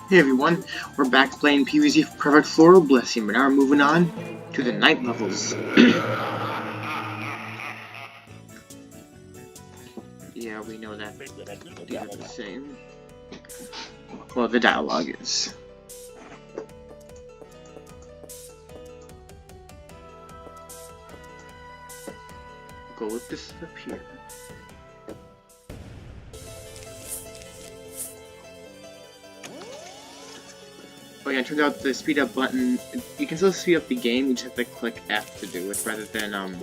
Hey everyone, we're back playing PvZ Perfect Floral Blessing, but now we're moving on to the night levels. Yeah, we know that these are the same. Well, the dialogue is. Go with this up here. Oh yeah, it turns out the speed up button, you can still speed up the game, you just have to click F to do it, rather than,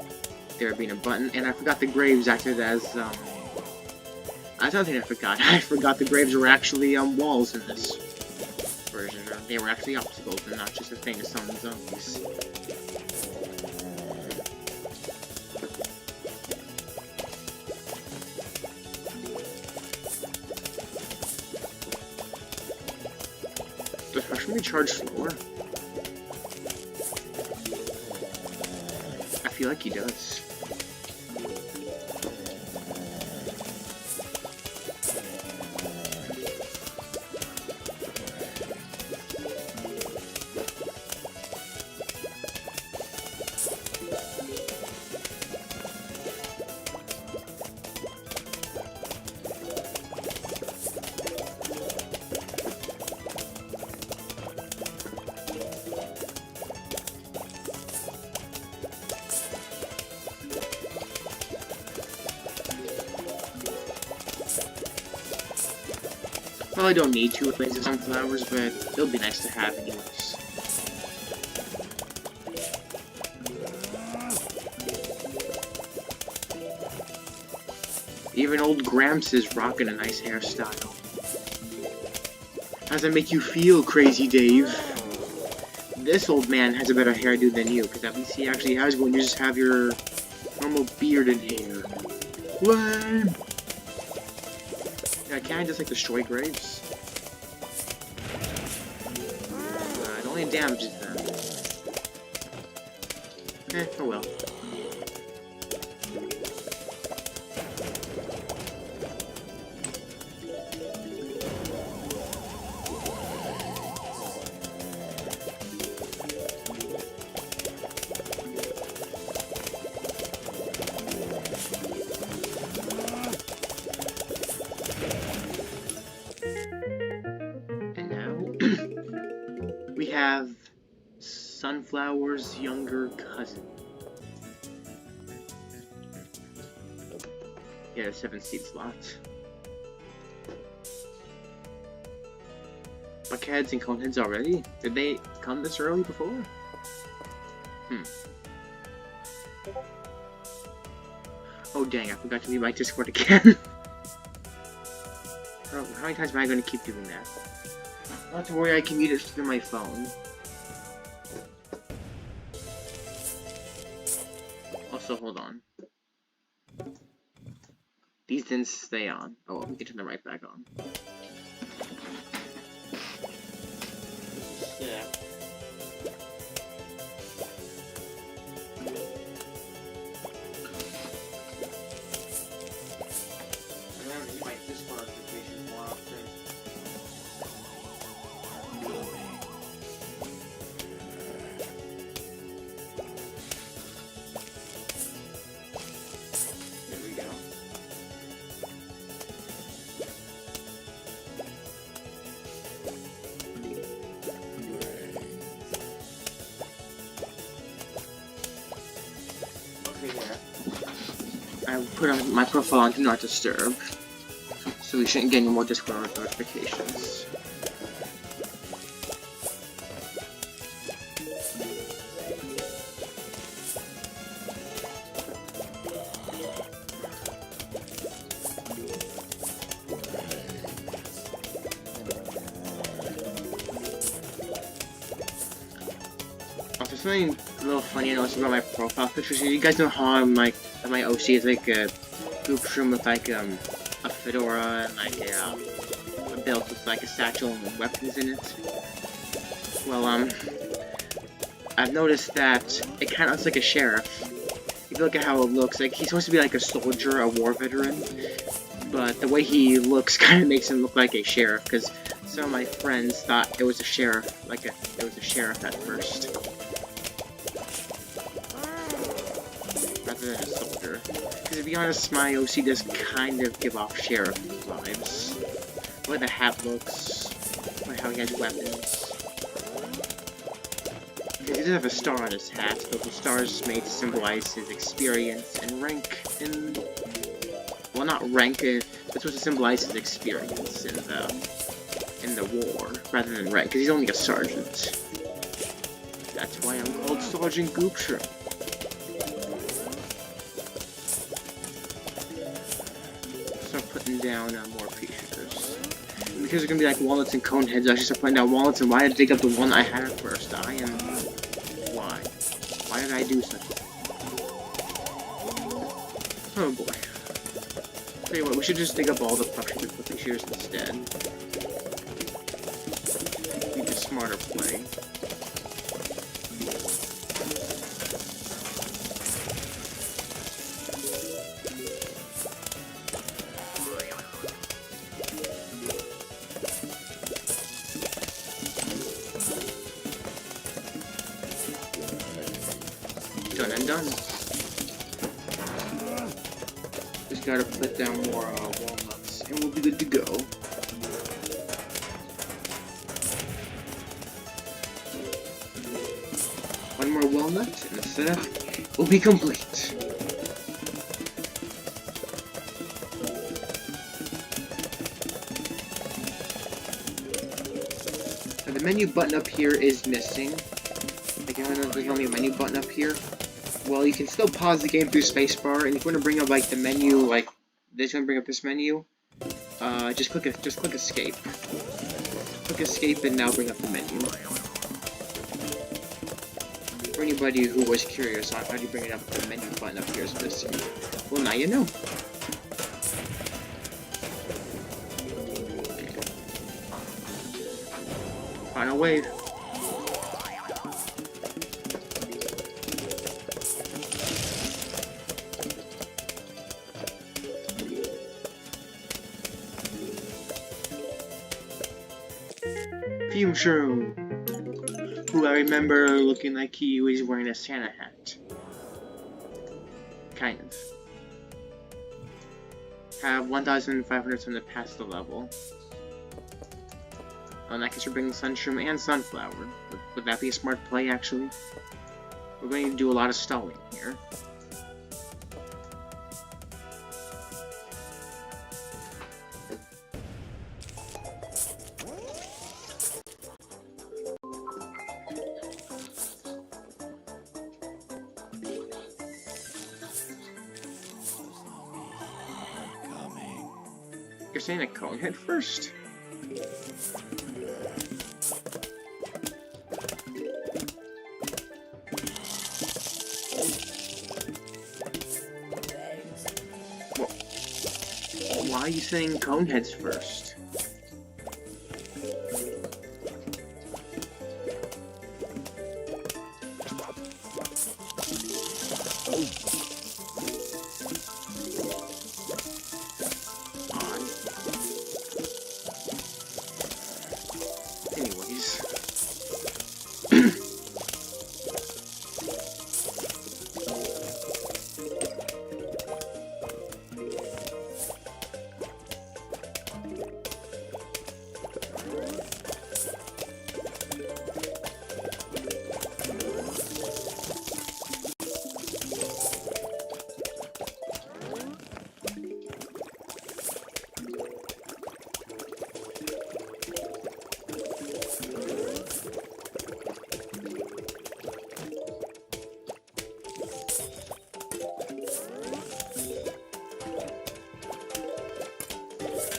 there being a button. And I forgot the graves acted as, that's another thing I forgot. I forgot the graves were actually, walls in this version. They were actually obstacles and not just a thing to summon zombies. Does Rush recharge slower? I feel like he does. Probably don't need two lanes of sunflowers, but it'll be nice to have anyways. Even old Gramps is rocking a nice hairstyle. How does that make you feel, Crazy Dave? This old man has a better hairdo than you, because at least he actually has one. You just have your normal bearded hair. Lame! Yeah, can't I just like destroy graves? It only damages them. Oh well. We have Sunflower's younger cousin. Yeah, 7 seed slots. Buckheads and coneheads already? Did they come this early before? Oh dang, I forgot to leave my Discord again. How many times am I going to keep doing that? Not to worry, I can mute it through my phone. Also, hold on. These didn't stay on. Oh well, we can turn them right back on. Yeah. Remember, you might Discord notifications more often. I put on my profile on Do Not Disturb, so we shouldn't get any more Discord notifications. Also, something a little funny I noticed about my profile pictures. You guys know how I'm like, my OC is like a goop room with like a fedora and like a belt with like a satchel and weapons in it. Well, I've noticed that it kind of looks like a sheriff. If you look at how it looks, like he's supposed to be like a soldier, a war veteran, but the way he looks kind of makes him look like a sheriff, because some of my friends thought it was a sheriff, it was a sheriff at first, rather than a soldier. Because to be honest, my OC does kind of give off sheriff vibes. The way the hat looks, or how he has weapons. He does have a star on his hat, but the star is made to symbolize his experience and rank in... Well, not rank, it's supposed to symbolize his experience in the war, rather than rank, because he's only a sergeant. That's why I'm called Sergeant Goopshire. Start putting down more features. Because they're gonna be like walnuts and cone heads, I should start putting down walnuts, and why did I dig up the one I had at first? Why? Why did I do such a thing? Oh boy. Tell you what, we should just dig up all the puppy shears instead. Be the smarter play. Done and done. Just gotta put down more walnuts, and we'll be good to go. One more walnut, and the setup will be complete. Now the menu button up here is missing. Like, I don't know if there's only a menu button up here. Well, you can still pause the game through spacebar, and if you want to bring up like the menu, like this one, bring up this menu. Just click escape. Click escape, and now bring up the menu. For anybody who was curious on how do you bring it up, the menu button up here is missing. Well, now you know. Final wave. Fume Shroom, who I remember looking like he was wearing a Santa hat. Kind of. Have 1,500 something to pass the level. Oh, in that case, we're bringing Sunshroom and Sunflower. Would that be a smart play, actually? We're going to do a lot of stalling here. You're saying a cone head first? Well, why are you saying cone heads first?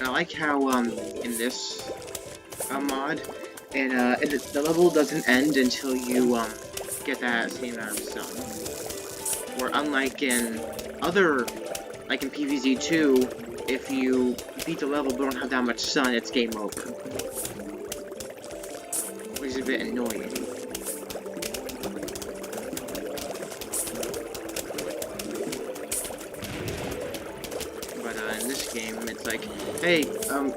I like how, in this mod, the level doesn't end until you, get that same amount of sun. Or unlike in other, like in PvZ2, if you beat the level but don't have that much sun, it's game over. Which is a bit annoying. But, in this game, it's It's like, hey,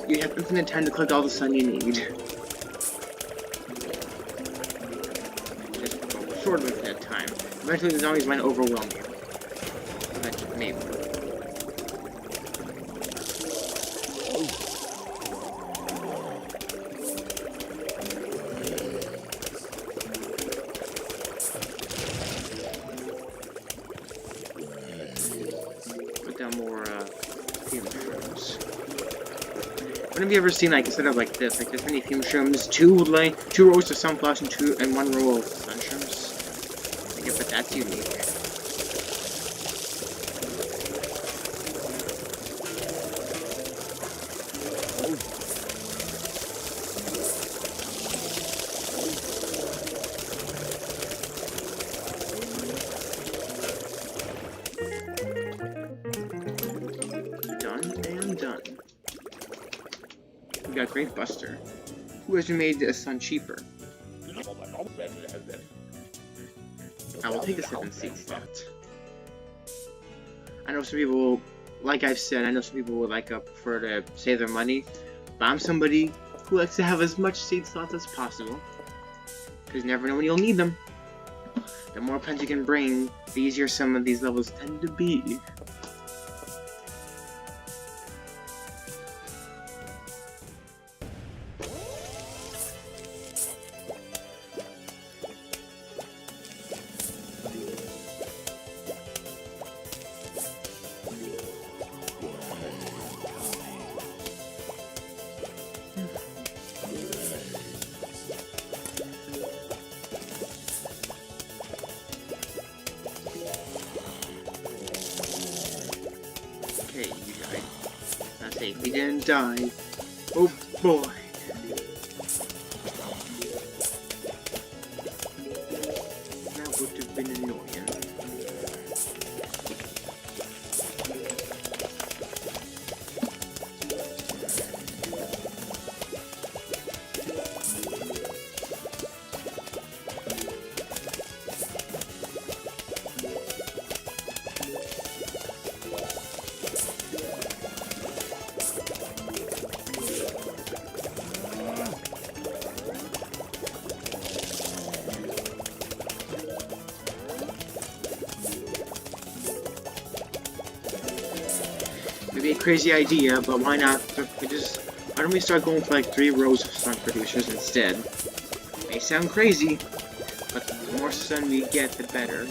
you have infinite time to collect all the sun you need. Just short of infinite time. Eventually the zombies might overwhelm you. Eventually, maybe. Put down more, fume shrooms. When have you ever seen, like, instead of like this many fume shrooms, two rows of sunflowers and one row of sun shrooms? I guess that that's unique. Done. We got Great Buster, who has made the sun cheaper. I will take a 7 seed slot. I know some people, like I've said, I know some people would prefer to save their money, but I'm somebody who likes to have as much seed slots as possible, because you never know when you'll need them. The more pens you can bring, the easier some of these levels tend to be. Okay, you died. That's safe. He didn't die. Oh boy. That would have been annoying. Maybe a crazy idea, but why not? Why don't we start going for like 3 rows of sun producers instead? May sound crazy, but the more sun we get, the better.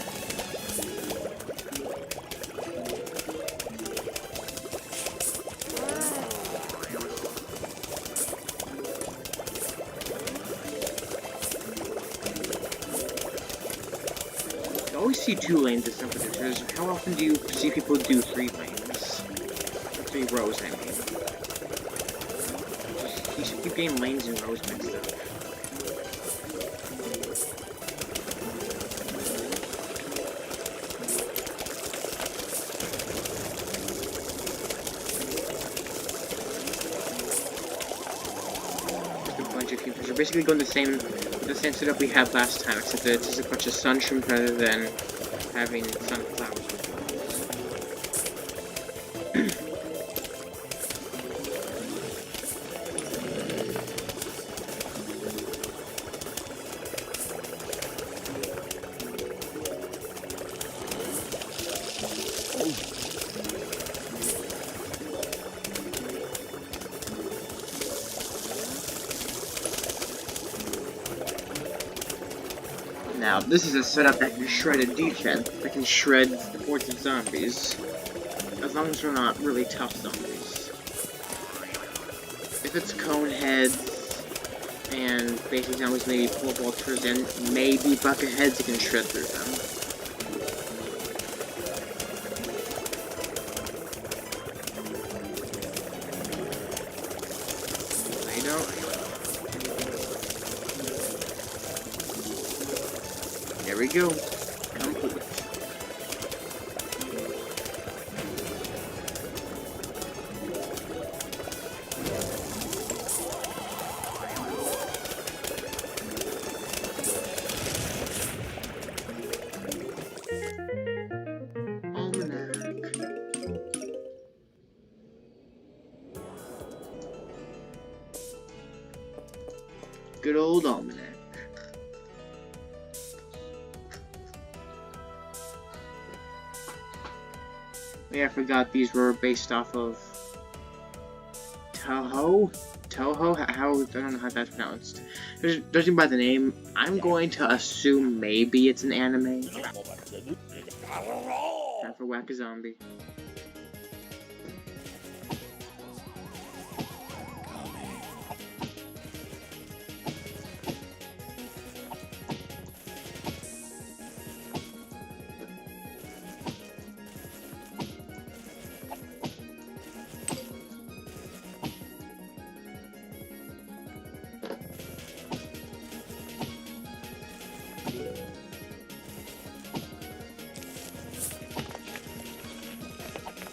I always see 2 lanes of sun producers. How often do you see people do 3 lanes? 3 rows, I mean. You should keep getting lanes and rows mixed up. Just a bunch of people. We're basically going the same setup we had last time, except that it's just a bunch of sun shrimp rather than having sunflowers with Now, this is a setup that can shred a defense, that can shred the forts of zombies, as long as we're not really tough zombies. If it's cone heads, and basic zombies, maybe pull vultures, and maybe bucket heads, you can shred through them. There we go. Complete. Good old almanac. Yeah, I forgot these were based off of Toho? Toho? How I don't know how that's pronounced. Judging by the name, I'm going to assume maybe it's an anime. Time for Whack-a-Zombie.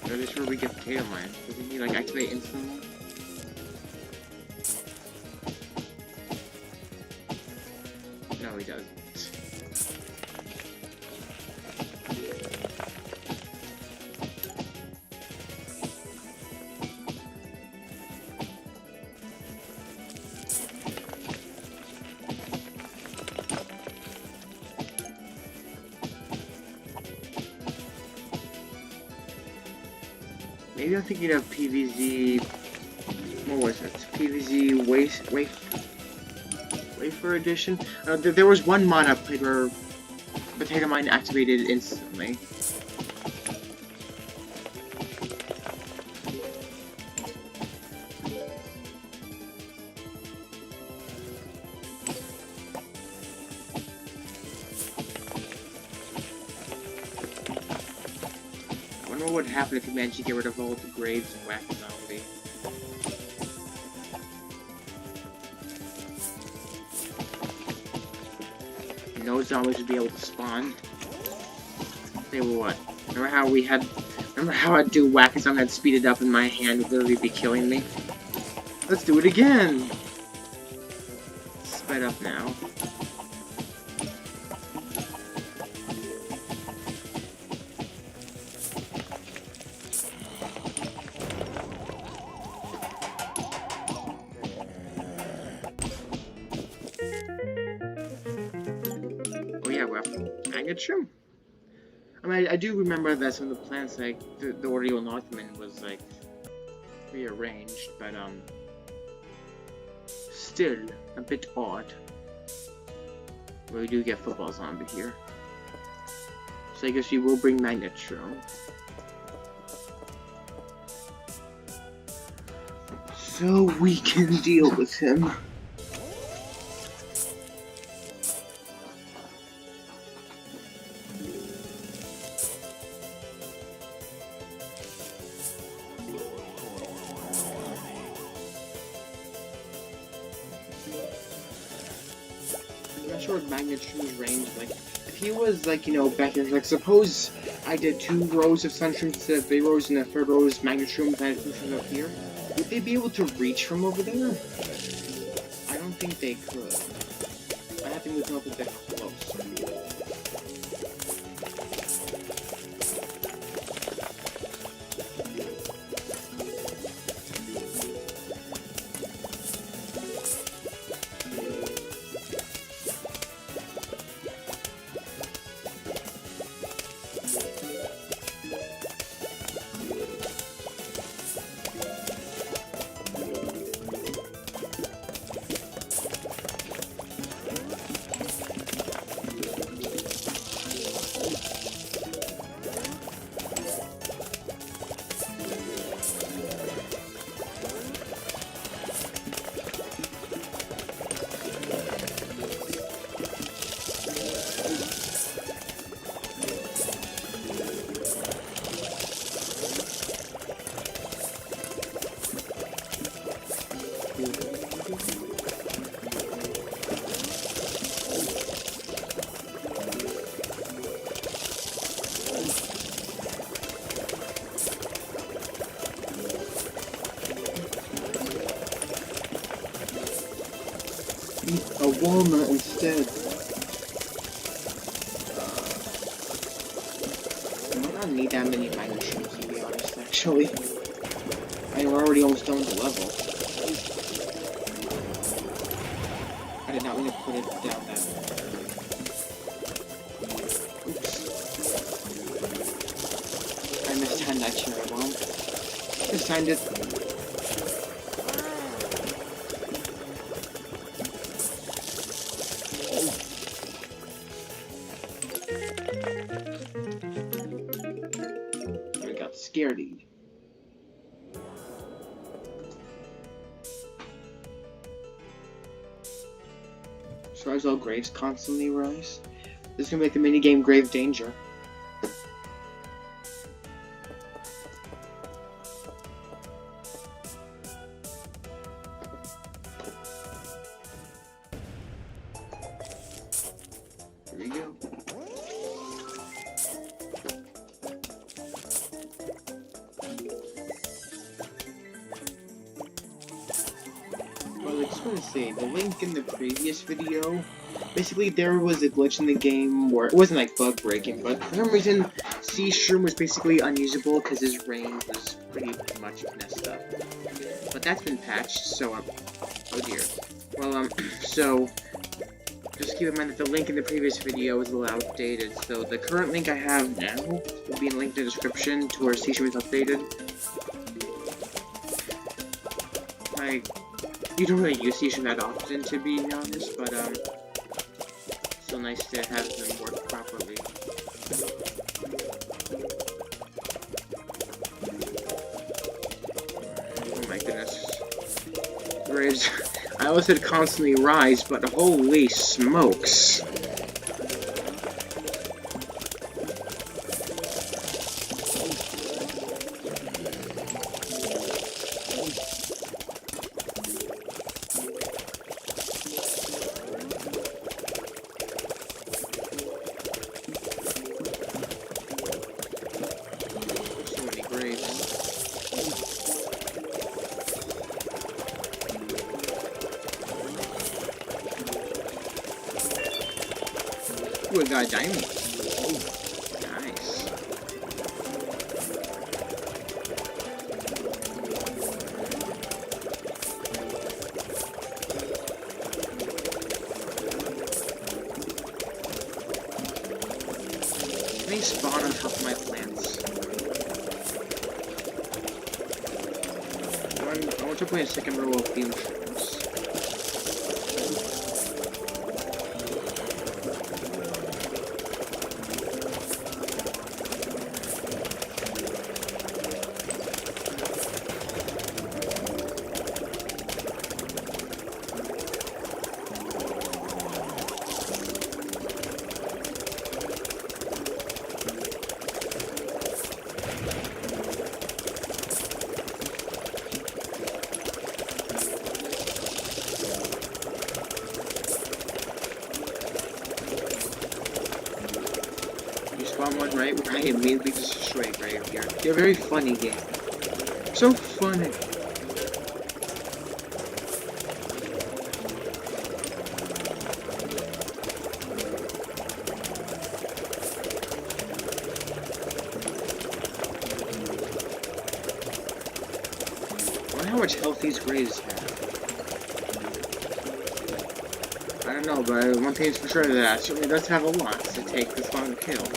So this is where we get potato mine. Doesn't he like activate instantly? No, he doesn't. Maybe I'm thinking of PVZ. What was it? PVZ Wafer Edition. There was one mod I played where Potato Mine activated instantly. I wonder what would happen if you managed to get rid of all the graves and Whack-a-Zombie. No zombies would be able to spawn. Say what? Remember how I'd do Whack-a-Zombie and speed it up and my hand would literally be killing me? Let's do it again! Sped up now. Yeah, well, maggot shroom. I mean, I do remember that some of the plants, like the Oreo Northman, was like rearranged, but still a bit odd. Well, we do get football zombie here, so I guess we will bring magnet shroom. So we can deal with him. Short magnet shrooms range, like, if he was, like, you know, back in, like, suppose I did 2 rows of sunshrooms instead of 3 rows, and the 3rd row is magnet shrooms, and I had shrooms up here, would they be able to reach from over there? I don't think they could. I have to move them up a bit closer. A walnut instead. I might not need that many magnet shrooms, to be honest, actually. I mean, we're already almost done with the level. I I did not mean to put it down that. Oops. I mistimed that cherry bomb. Mistimed it. I got scaredy. Rise all graves constantly rise. This is gonna make the minigame Grave Danger. Here we go. Well, I just want to say, the link in the previous video, basically there was a glitch in the game where, it wasn't like bug breaking, but for some reason, Seashroom was basically unusable because his range was pretty much messed up. But that's been patched, so, oh dear. Well, so, just keep in mind that the link in the previous video was a little outdated, so the current link I have now will be linked in the description to where Seashroom is updated. You don't really use Seashroom that often, to be honest, but, it's still nice to have them work properly. Oh my goodness. Graves. I always said constantly rise, but holy smokes. Ooh, I got a diamond. Nice. Can they spawn on top of my plants? I want to play a second row of field trips. One right where I immediately destroy Graveyard. They're a very funny game. So funny. I wonder how much health these graves have. I don't know, but one thing is for sure that it certainly does have a lot to take this long to kill.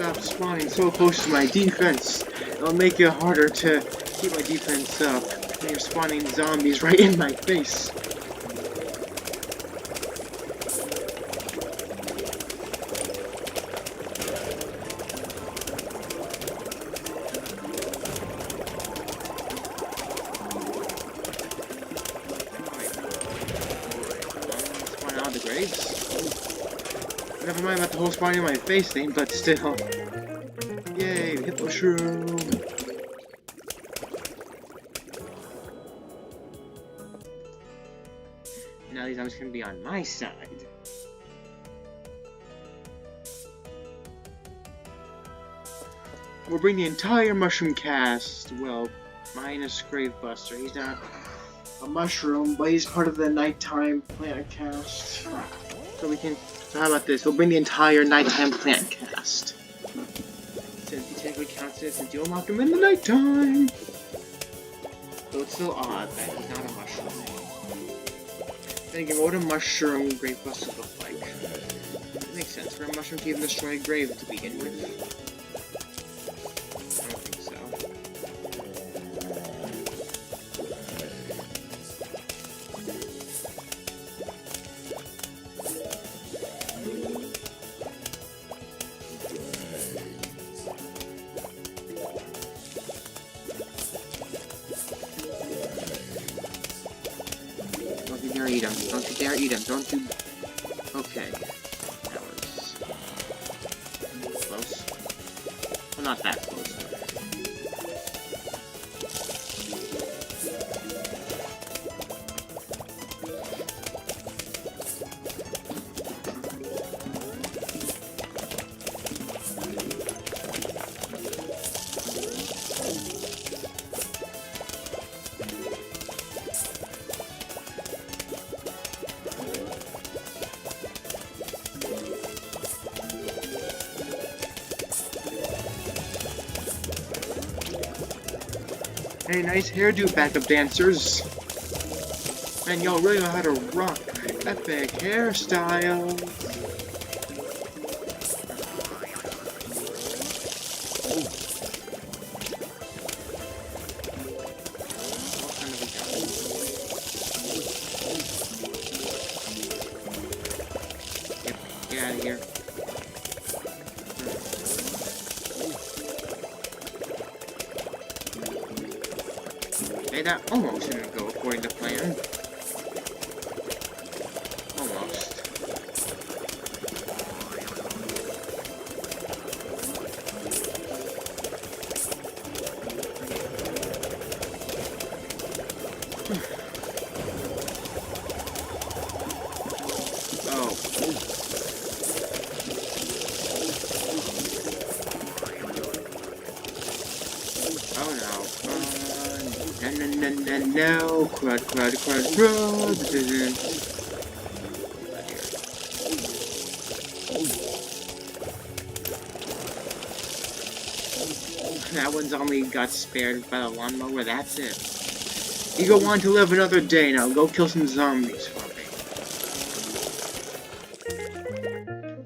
Stop spawning so close to my defense. It'll make it harder to keep my defense up. You're spawning zombies right in my face. Spawn out of the graves. Never mind about the whole spawning in my face thing, but still. Yay, hit mushroom! Now these zombies can be on my side. We'll bring the entire mushroom cast, well, minus Gravebuster. He's not a mushroom, but he's part of the nighttime plant cast. So how about this? We'll bring the entire nighttime plant cast. Since he technically counts it since you unlock him in the nighttime. So it's still odd that he's not a mushroom. Then again, what would a mushroom grave buster look like? It makes sense for a mushroom to even destroy a grave to begin with. I don't think so. Don't you dare eat him. Don't you dare eat him. Don't you... Okay. That was... close. Well, not that close. Hey, nice hairdo, backup dancers. Man, y'all really know how to rock epic hairstyles. Get out of here. Hey, that almost didn't go according to plan. Almost. Oh. Oh no. No, crud. That one's only got spared by the lawnmower, that's it. You go on to live another day now, go kill some zombies for me.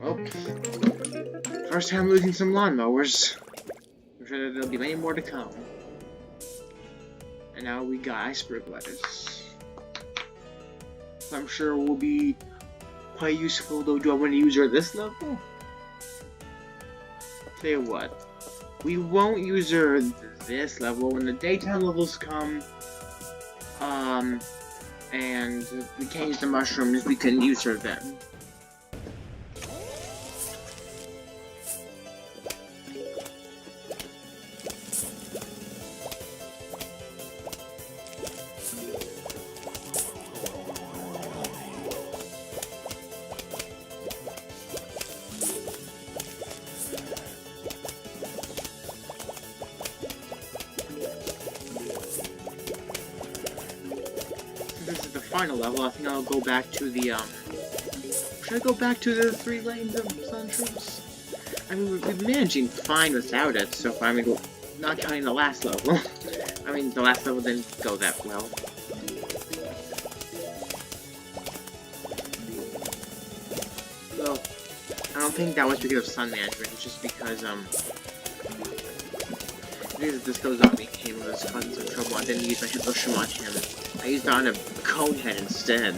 Well, first time losing some lawnmowers. I'm sure there'll be many more to come. And now we got iceberg lettuce. I'm sure will be quite useful, though. Do I want to use her at this level? I'll tell you what. We won't use her this level. When the daytime levels come, and we can't use the mushrooms, we can use her then. This is the final level. I think I'll go back to the, should I go back to the 3 lanes of sun troops? I mean, we've been managing fine without it so far. I mean, not counting the last level. I mean, the last level didn't go that well. So, I don't think that was because of sun management. It's just because, because this goes on became was causing some trouble. I didn't use my Hiroshima on him. I used it on a cone head instead.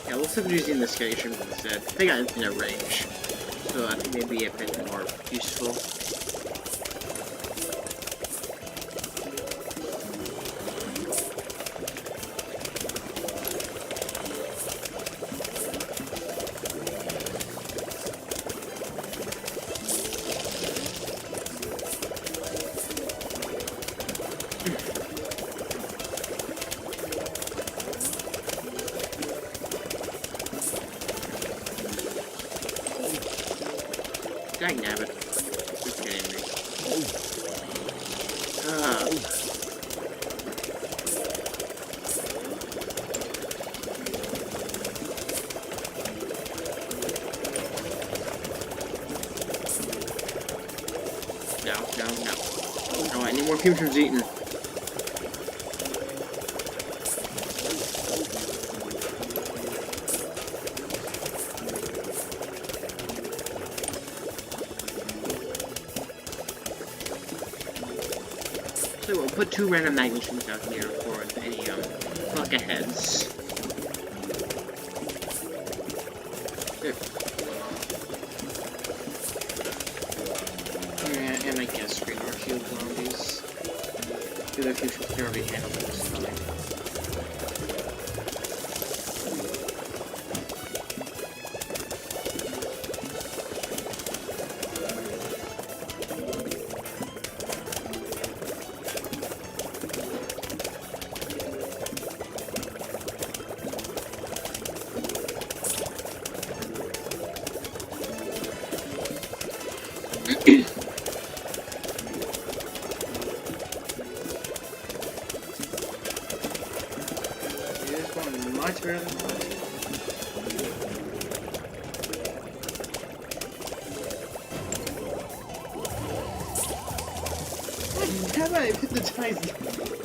Yeah, looks like we're using the station instead. They got infinite range, so I think maybe a bit more useful. Dang nabbit. You're kidding me. No. No, I need more fumes eaten. So we'll put 2 random magnesiums out here for any bucket heads. There. Yeah, and I guess radar shield zombies. The other future can already handle this time. Much better than that. How about I hypnotize?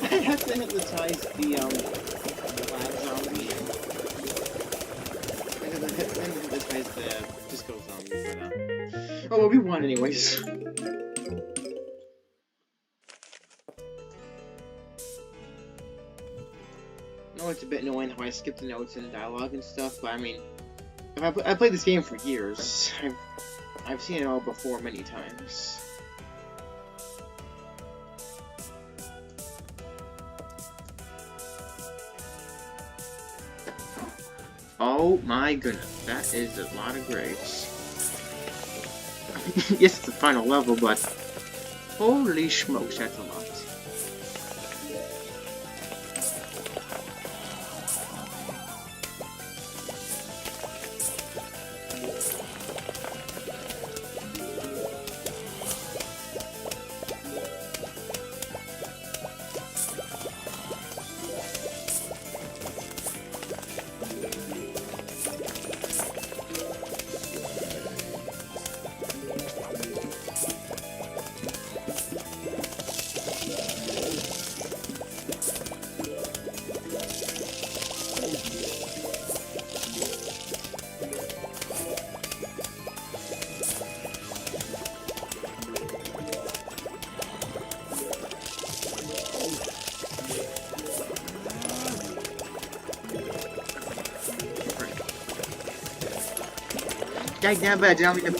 I have to hypnotize the lab zombie. I have to hypnotize the disco zombie for that. Oh well, we won anyways. I know it's a bit annoying how I skip the notes and the dialogue and stuff, but I mean, I played this game for years. I've seen it all before many times. Oh my goodness, that is a lot of graves. Yes, it's the final level, but holy smokes, that's a lot. Dagnabbit, I did not mean to...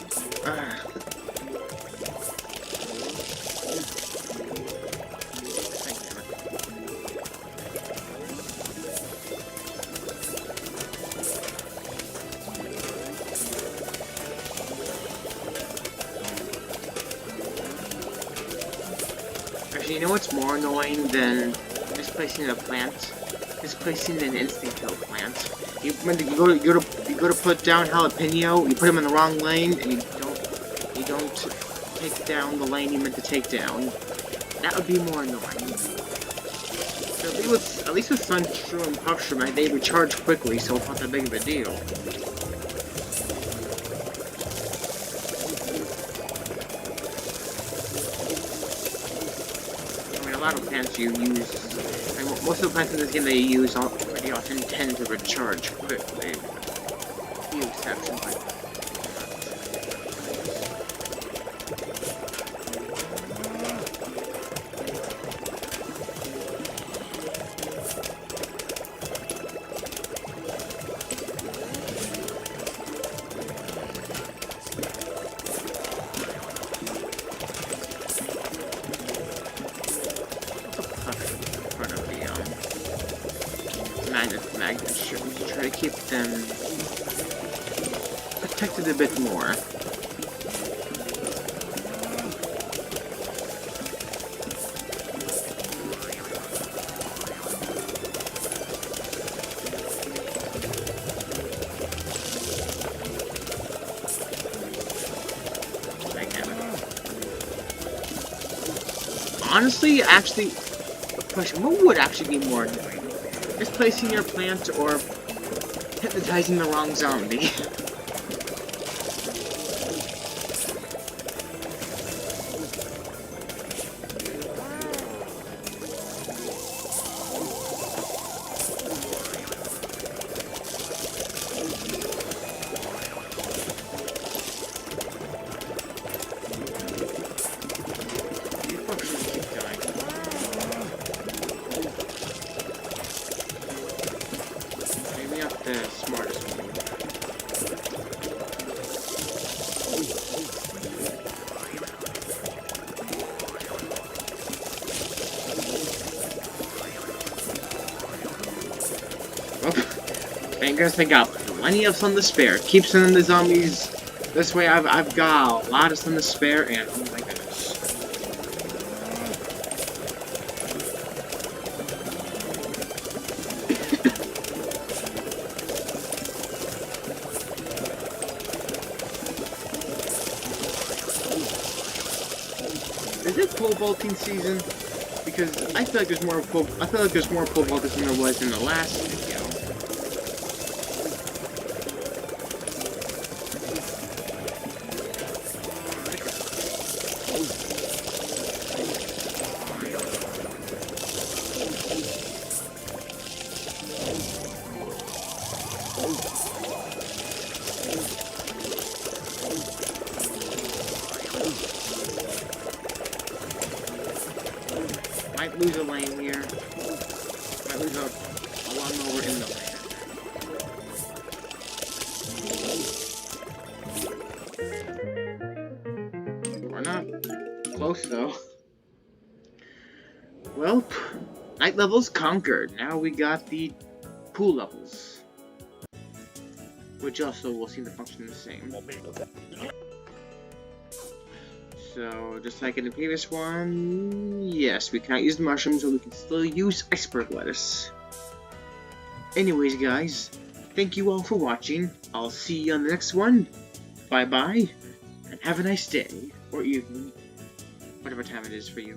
Actually, you know what's more annoying than misplacing a plant? Misplacing an instant kill plant. You go to put down jalapeno, you put him in the wrong lane, and you don't take down the lane you meant to take down. That would be more annoying. So at least with Sunshroom and Puffshroom, they recharge quickly, so it's not that big of a deal. I mean, a lot of plants you use. I mean, most of the plants in this game they use pretty often tend to recharge quickly. A few exceptions like that. Magnet strips to try to keep them protected a bit more. Honestly, actually, question, what would actually be more annoying? Misplacing your plant or hypnotizing the wrong zombie? The smartest one. Well, I guess I got plenty of sun to spare. Keep sending the zombies this way. I've got a lot of sun to spare, and oh my goodness. Is it pole vaulting season? Because I feel like there's more pole vaulters than there was in the last video. Might lose a lane here. Might lose a lawnmower in the lane. We're not close though. Well, night levels conquered. Now we got the pool levels, which also will seem to function the same. So, just like in the previous one, yes, we cannot use the mushrooms, but we can still use iceberg lettuce. Anyways, guys, thank you all for watching. I'll see you on the next one. Bye-bye, and have a nice day, or evening, whatever time it is for you.